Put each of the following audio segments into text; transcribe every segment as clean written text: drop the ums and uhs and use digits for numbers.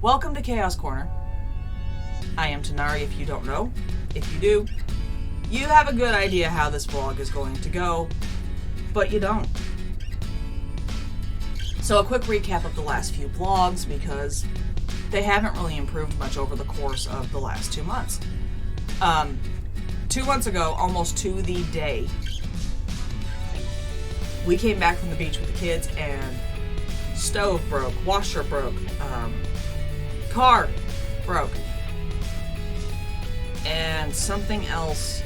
Welcome to Chaos Corner. I am Tanari if you don't know. If you do, you have a good idea how this vlog is going to go, but you don't. So a quick recap of the last few vlogs because they haven't really improved much over the course of the last 2 months. 2 months ago, almost to the day, we came back from the beach with the kids and stove broke, washer broke, car broke, and something else.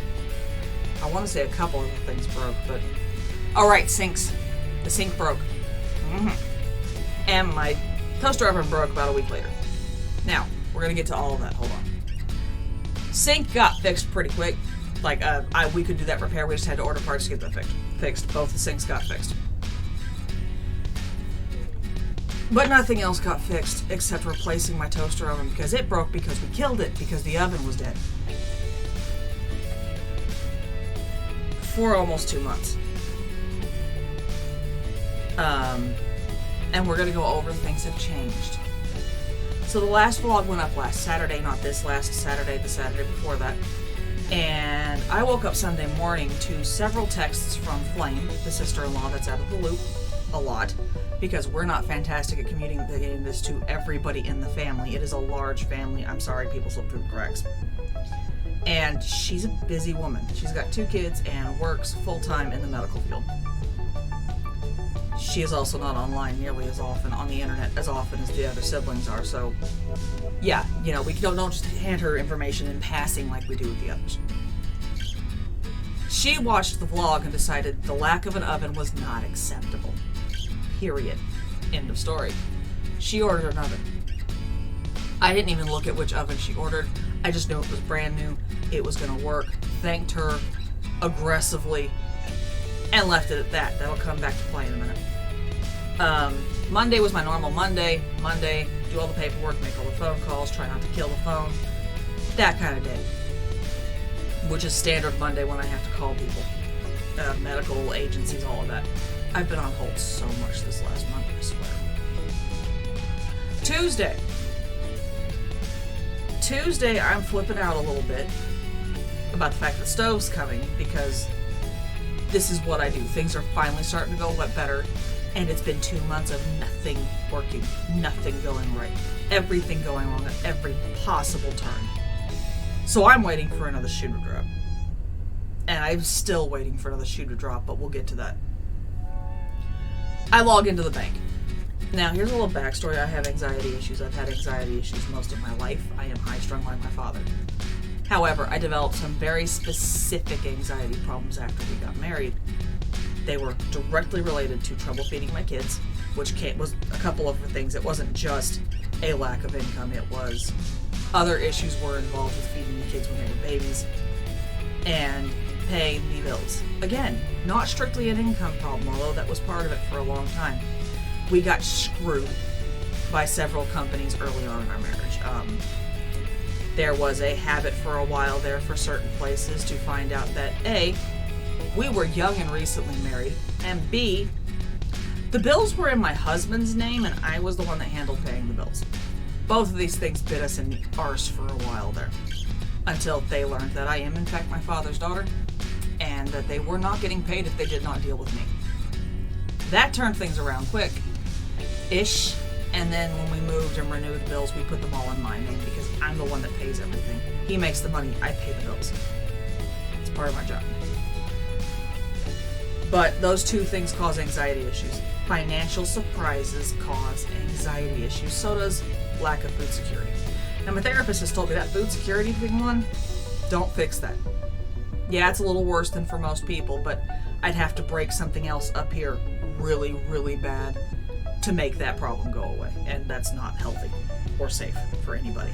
I want to say a couple of things broke, but alright, sinks. The sink broke. And my toaster oven broke about a week later. Now, we're going to get to all of that. Hold on. Sink got fixed pretty quick. We could do that repair. We just had to order parts to get that fixed. Both the sinks got fixed. But nothing else got fixed except replacing my toaster oven because it broke because we killed it because the oven was dead. For almost 2 months. And we're going to go over things that changed. So the last vlog went up last Saturday, not this last Saturday, the Saturday before that. And I woke up Sunday morning to several texts from Flame, the sister-in-law that's out of the loop a lot, because we're not fantastic at communicating this to everybody in the family. It is a large family. I'm sorry, people slip through the cracks. And she's a busy woman. She's got 2 kids and works full-time in the medical field. She is also not online nearly as often on the internet as often as the other siblings are, so yeah, we don't just hand her information in passing like we do with the others. She watched the vlog and decided the lack of an oven was not acceptable. Period. End of story. She ordered an oven. I didn't even look at which oven she ordered. I just knew it was brand new. It was going to work. Thanked her aggressively and left it at that. That'll come back to play in a minute. Monday was my normal Monday. Monday, do all the paperwork, make all the phone calls, try not to kill the phone. That kind of day. Which is standard Monday when I have to call people. Medical agencies, all of that. I've been on hold so much this last month, I swear. Tuesday, I'm flipping out a little bit about the fact that the stove's coming because this is what I do. Things are finally starting to go better, and it's been 2 months of nothing working, nothing going right, everything going wrong at every possible turn. So I'm waiting for another shoe to drop. And I'm still waiting for another shoe to drop, but we'll get to that. I log into the bank. Now, here's a little backstory. I have anxiety issues. I've had anxiety issues most of my life. I am high-strung like my father. However, I developed some very specific anxiety problems after we got married. They were directly related to trouble feeding my kids, which was a couple of things. It wasn't just a lack of income. It was other issues were involved with feeding the kids when they were babies and paying the bills. Again, not strictly an income problem, although that was part of it for a long time. We got screwed by several companies early on in our marriage. There was a habit for a while there for certain places to find out that A, we were young and recently married, and B, the bills were in my husband's name and I was the one that handled paying the bills. Both of these things bit us in the arse for a while there, until they learned that I am in fact my father's daughter, and that they were not getting paid if they did not deal with me. That turned things around quick-ish. And then when we moved and renewed the bills, we put them all in my name because I'm the one that pays everything. He makes the money, I pay the bills. It's part of my job. But those 2 things cause anxiety issues. Financial surprises cause anxiety issues. So does lack of food security. And my therapist has told me that food security one, don't fix that. Yeah, it's a little worse than for most people, but I'd have to break something else up here really, really bad to make that problem go away, and that's not healthy or safe for anybody.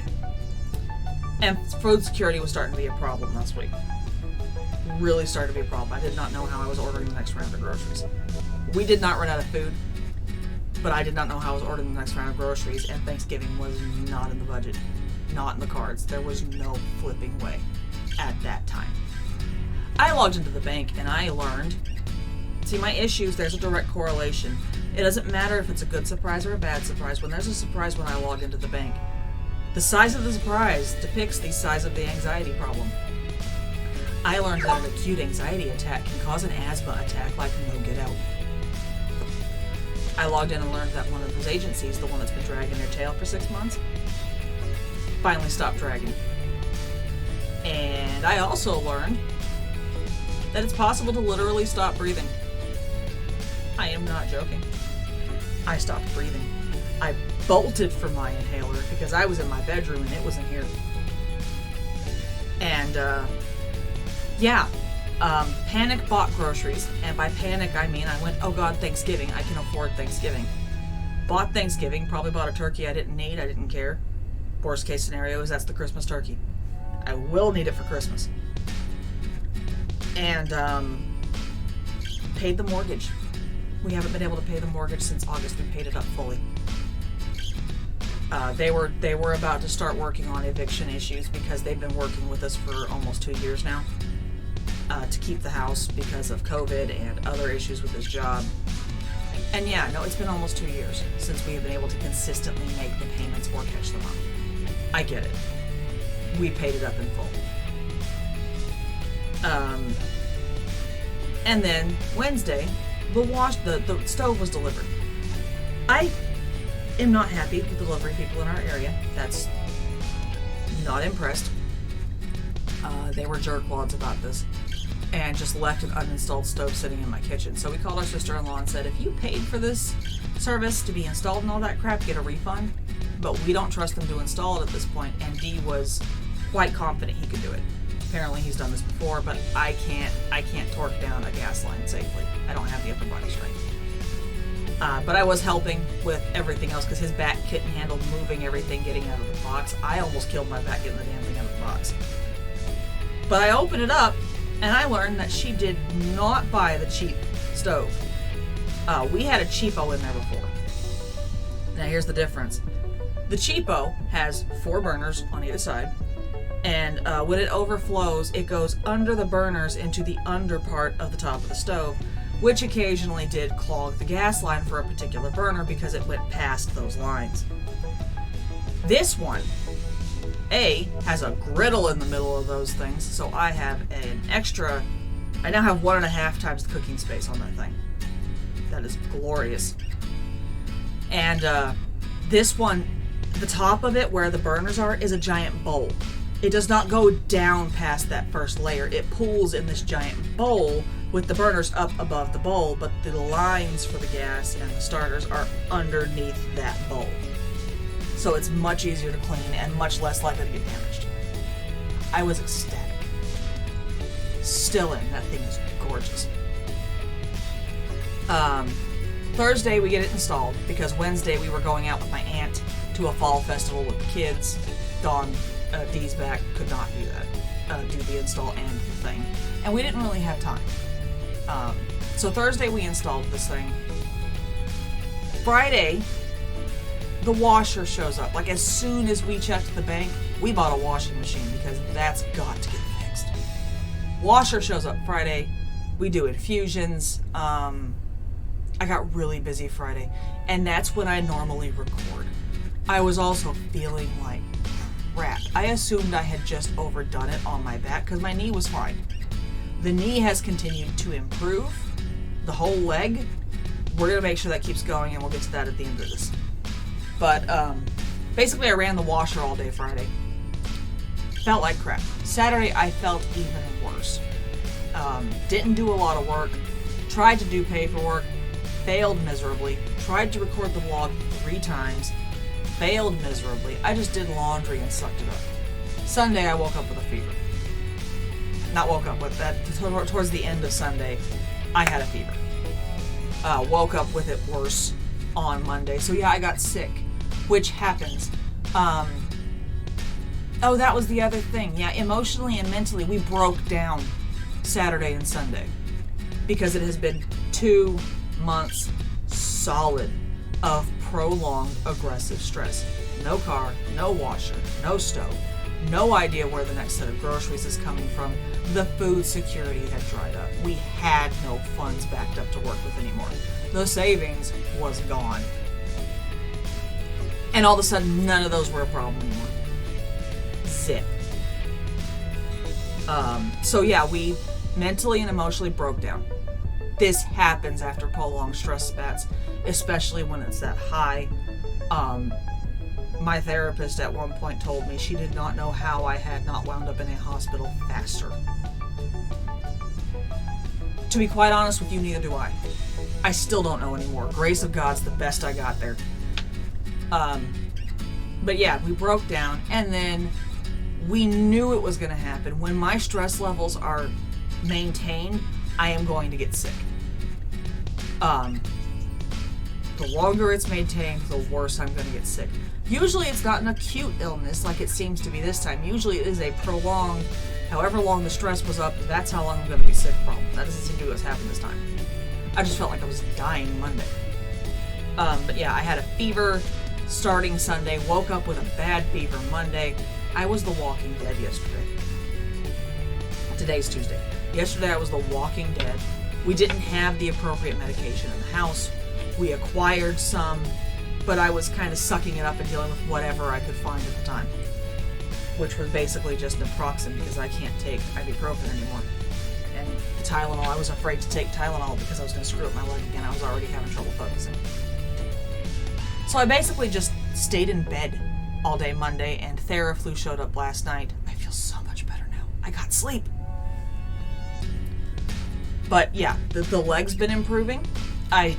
And food security was starting to be a problem last week. Really started to be a problem. I did not know how I was ordering the next round of groceries. We did not run out of food, but I did not know how I was ordering the next round of groceries, and Thanksgiving was not in the budget, not in the cards. There was no flipping way at that time. I logged into the bank and I learned, see, my issues, there's a direct correlation. It doesn't matter if it's a good surprise or a bad surprise. When there's a surprise when I log into the bank, The size of the surprise depicts the size of the anxiety problem. I learned that an acute anxiety attack can cause an asthma attack like no get out. I logged in and learned that one of those agencies, the one that's been dragging their tail for 6 months, finally stopped dragging. And I also learned that it's possible to literally stop breathing. I am not joking. I stopped breathing. I bolted for my inhaler because I was in my bedroom and it was in here. And, panic bought groceries. And by panic, I mean I went, oh God, Thanksgiving. I can afford Thanksgiving. Bought Thanksgiving, probably bought a turkey I didn't need. I didn't care. Worst case scenario is that's the Christmas turkey. I will need it for Christmas. And, paid the mortgage. We haven't been able to pay the mortgage since August. We paid it up fully. They were about to start working on eviction issues because they've been working with us for almost 2 years now to keep the house because of COVID and other issues with his job. And yeah, no, it's been almost 2 years since we have been able to consistently make the payments or catch them up. I get it. We paid it up in full. And then Wednesday, the stove was delivered. I am not happy with the delivery people in our area. That's not impressed. They were jerkwads about this and just left an uninstalled stove sitting in my kitchen. So we called our sister-in-law and said, if you paid for this service to be installed and all that crap, get a refund. But we don't trust them to install it at this point. And Dee was quite confident he could do it. Apparently he's done this before, but I can't torque down a gas line safely. I don't have the upper body strength. But I was helping with everything else because his back couldn't handle moving everything, getting out of the box. I almost killed my back getting the damn thing out of the box. But I opened it up and I learned that she did not buy the cheap stove. We had a cheapo in there before. Now here's the difference. The cheapo has 4 burners on either side. And when it overflows, it goes under the burners into the under part of the top of the stove, which occasionally did clog the gas line for a particular burner because it went past those lines. This one, has a griddle in the middle of those things, so I have I now have 1.5 times the cooking space on that thing. That is glorious. And this one, the top of it where the burners are is a giant bowl. It does not go down past that first layer. It pulls in this giant bowl with the burners up above the bowl, but the lines for the gas and the starters are underneath that bowl. So it's much easier to clean and much less likely to get damaged. I was ecstatic. Still in, that thing is gorgeous. Thursday we get it installed because Wednesday we were going out with my aunt to a fall festival with the kids. Dawn, Dee's back, could not do that, do the install and the thing. And we didn't really have time. So Thursday we installed this thing. Friday, the washer shows up. Like as soon as we checked the bank, we bought a washing machine because that's got to get fixed. Washer shows up Friday. We do infusions. I got really busy Friday, and that's when I normally record. I was also feeling like crap. I assumed I had just overdone it on my back because my knee was fine. The knee has continued to improve. The whole leg, we're going to make sure that keeps going, and we'll get to that at the end of this. But basically I ran the washer all day Friday. Felt like crap. Saturday I felt even worse. Didn't do a lot of work. Tried to do paperwork. Failed miserably. Tried to record the vlog 3 times. Failed miserably. I just did laundry and sucked it up. Sunday I woke up with a fever. Not woke up with that. Towards the end of Sunday, I had a fever. Woke up with it worse on Monday. So yeah, I got sick, which happens. Oh, that was the other thing. Yeah, emotionally and mentally, we broke down Saturday and Sunday because it has been 2 months solid of prolonged aggressive stress. No car, no washer, no stove, no idea where the next set of groceries is coming from. The food security had dried up. We had no funds backed up to work with anymore. The savings was gone. And all of a sudden, none of those were a problem anymore. zip. So yeah, we mentally and emotionally broke down. This happens after prolonged stress spats, especially when it's that high. My therapist at one point told me she did not know how I had not wound up in a hospital faster. To be quite honest with you, neither do I. I still don't know anymore. Grace of God's the best I got there. But yeah, we broke down, and then we knew it was going to happen. When my stress levels are maintained, I am going to get sick. The longer it's maintained, the worse I'm going to get sick. Usually it's not an acute illness like it seems to be this time. Usually it is a prolonged, however long the stress was up, that's how long I'm going to be sick from. That doesn't seem to be what's happened this time. I just felt like I was dying Monday. But yeah, I had a fever starting Sunday, woke up with a bad fever Monday. I was the Walking Dead yesterday. Today's Tuesday. Yesterday I was the Walking Dead. We didn't have the appropriate medication in the house. We acquired some, but I was kind of sucking it up and dealing with whatever I could find at the time, which was basically just naproxen because I can't take ibuprofen anymore. And the Tylenol, I was afraid to take Tylenol because I was going to screw up my leg again. I was already having trouble focusing. So I basically just stayed in bed all day Monday, and Theraflu showed up last night. I feel so much better now. I got sleep. But yeah, the leg's been improving. Naproxen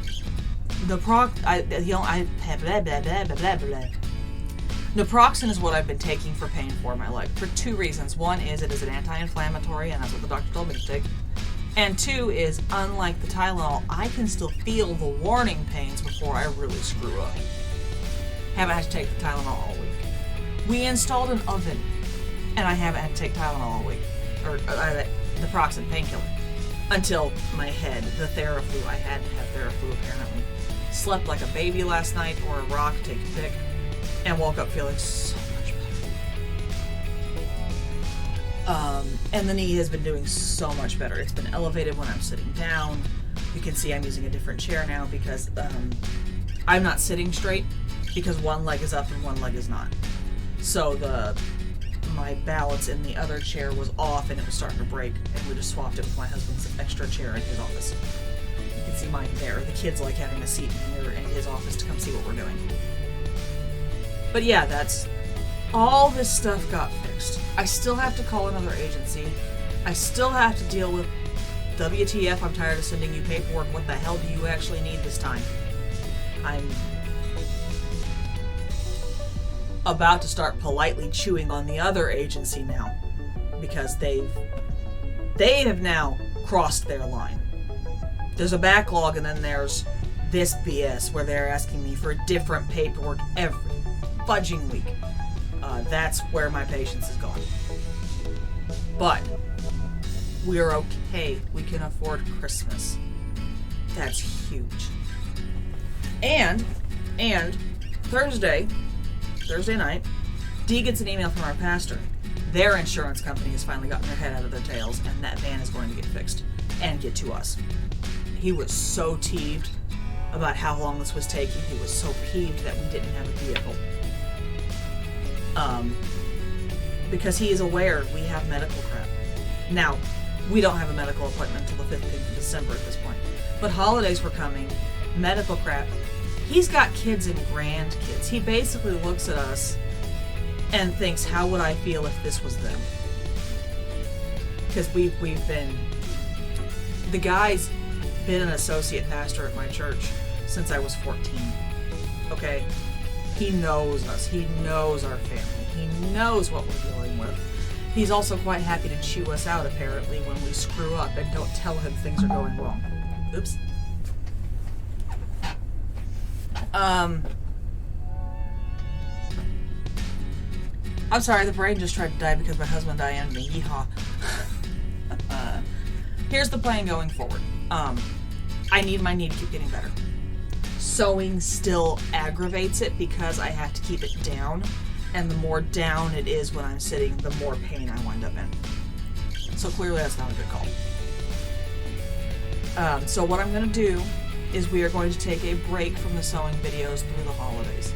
is what I've been taking for pain for my leg for two reasons. One is it is an anti-inflammatory, and that's what the doctor told me to take. And two is, unlike the Tylenol, I can still feel the warning pains before I really screw up. Haven't had to take the Tylenol all week. We installed an oven, and I haven't had to take Tylenol all week, or naproxen painkiller, until my head, the Theraflu. I had to have Theraflu apparently. Slept like a baby last night, or a rock, take your pick, and woke up feeling so much better. And the knee has been doing so much better. It's been elevated when I'm sitting down. You can see I'm using a different chair now because I'm not sitting straight because one leg is up and one leg is not. So my balance in the other chair was off and it was starting to break, and we just swapped it with my husband's extra chair in his office. You can see mine there. The kids like having a seat in here in his office to come see what we're doing. But yeah, that's all this stuff got fixed. I still have to call another agency. I still have to deal with WTF, I'm tired of sending you paperwork. What the hell do you actually need this time? I'm about to start politely chewing on the other agency now because they have now crossed their line. There's a backlog, and then there's this BS where they're asking me for different paperwork every fudging week. That's where my patience is gone. But we're okay. We can afford Christmas. That's huge. And Thursday night, Dee gets an email from our pastor. Their insurance company has finally gotten their head out of their tails, and that van is going to get fixed and get to us. He was so teeved about how long this was taking. He was so peeved that we didn't have a vehicle. Because he is aware we have medical crap. Now, we don't have a medical appointment until the 15th of December at this point. But holidays were coming, medical crap. He's got kids and grandkids. He basically looks at us and thinks, how would I feel if this was them? Because we've been... The guy's been an associate pastor at my church since I was 14. Okay? He knows us. He knows our family. He knows what we're dealing with. He's also quite happy to chew us out, apparently, when we screw up and don't tell him things are going wrong. Oops. I'm sorry, the brain just tried to die because my husband died me. Yeehaw. Here's the plan going forward. I need my knee to keep getting better. Sewing still aggravates it because I have to keep it down, and the more down it is when I'm sitting, the more pain I wind up in. So clearly that's not a good call. So what I'm going to do is we are going to take a break from the sewing videos through the holidays.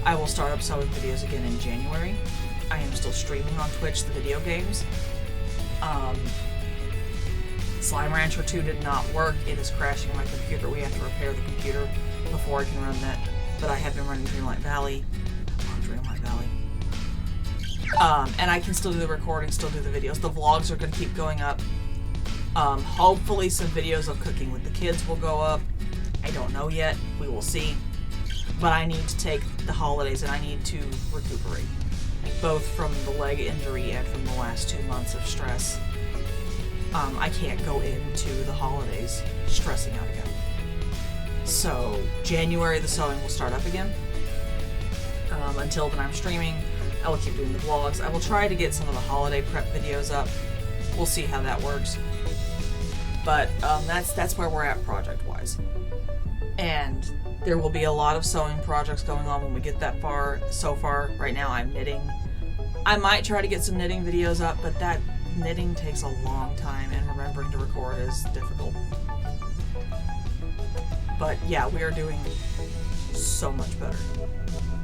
I will start up sewing videos again in January. I am still streaming on Twitch the video games. Slime Rancher 2 did not work. It is crashing my computer. We have to repair the computer before I can run that. But I have been running Dreamlight Valley. I love Dreamlight Valley. And I can still do the recording, still do the videos. The vlogs are going to keep going up. Hopefully some videos of cooking with the kids will go up. I don't know yet. We will see. But I need to take the holidays and I need to recuperate. Both from the leg injury and from the last 2 months of stress. I can't go into the holidays stressing out again. So, January the sewing will start up again. Until then I'm streaming. I will keep doing the vlogs. I will try to get some of the holiday prep videos up. We'll see how that works. But that's where we're at project-wise. And there will be a lot of sewing projects going on when we get that far. So far, right now I'm knitting. I might try to get some knitting videos up, but that knitting takes a long time and remembering to record is difficult. But yeah, we are doing so much better.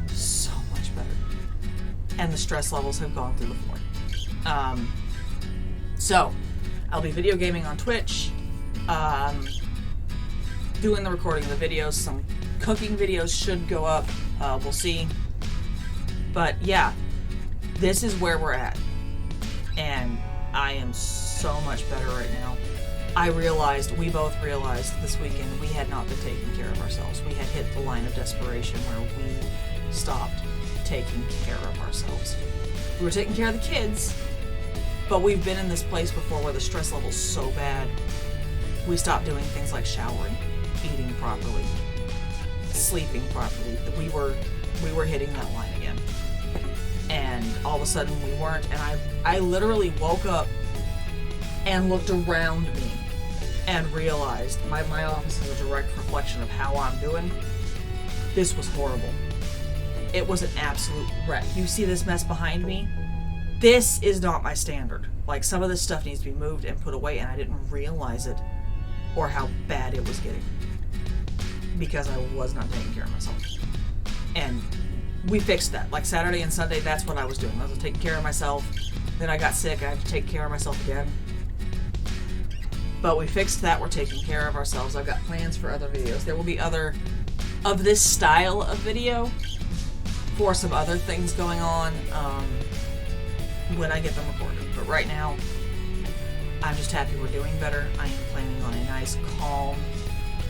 So much better. And the stress levels have gone through the floor. So, I'll be video gaming on Twitch, doing the recording of the videos. Some cooking videos should go up. We'll see. But yeah, this is where we're at. And I am so much better right now. We both realized this weekend we had not been taking care of ourselves. We had hit the line of desperation where we stopped taking care of ourselves. We were taking care of the kids, but we've been in this place before where the stress level's so bad, we stopped doing things like showering, eating properly, sleeping properly. We were hitting that line again. And all of a sudden we weren't, and I literally woke up and looked around me and realized my office is a direct reflection of how I'm doing. This was horrible. It was an absolute wreck. You see this mess behind me? This is not my standard. Like, some of this stuff needs to be moved and put away, and I didn't realize it or how bad it was getting because I was not taking care of myself. And we fixed that. Like, Saturday and Sunday, that's what I was doing. I was taking care of myself. Then I got sick. I had to take care of myself again. But we fixed that. We're taking care of ourselves. I've got plans for other videos. There will be other of this style of video for some other things going on when I get them recorded. But right now, I'm just happy we're doing better. I am planning on a nice, calm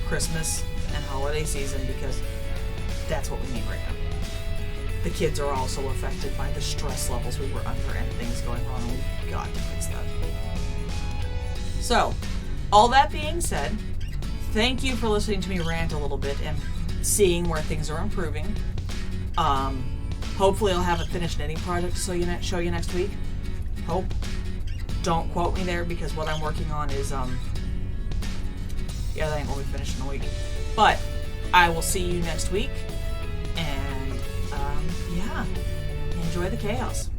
Christmas and holiday season because that's what we need right now. The kids are also affected by the stress levels we were under and things going wrong, and we've got to fix that. So, all that being said, thank you for listening to me rant a little bit and seeing where things are improving. Hopefully I'll have a finished knitting project to show you next week. Hope. Don't quote me there because what I'm working on is, that ain't gonna be finished in a week. But I will see you next week, and, yeah, enjoy the chaos.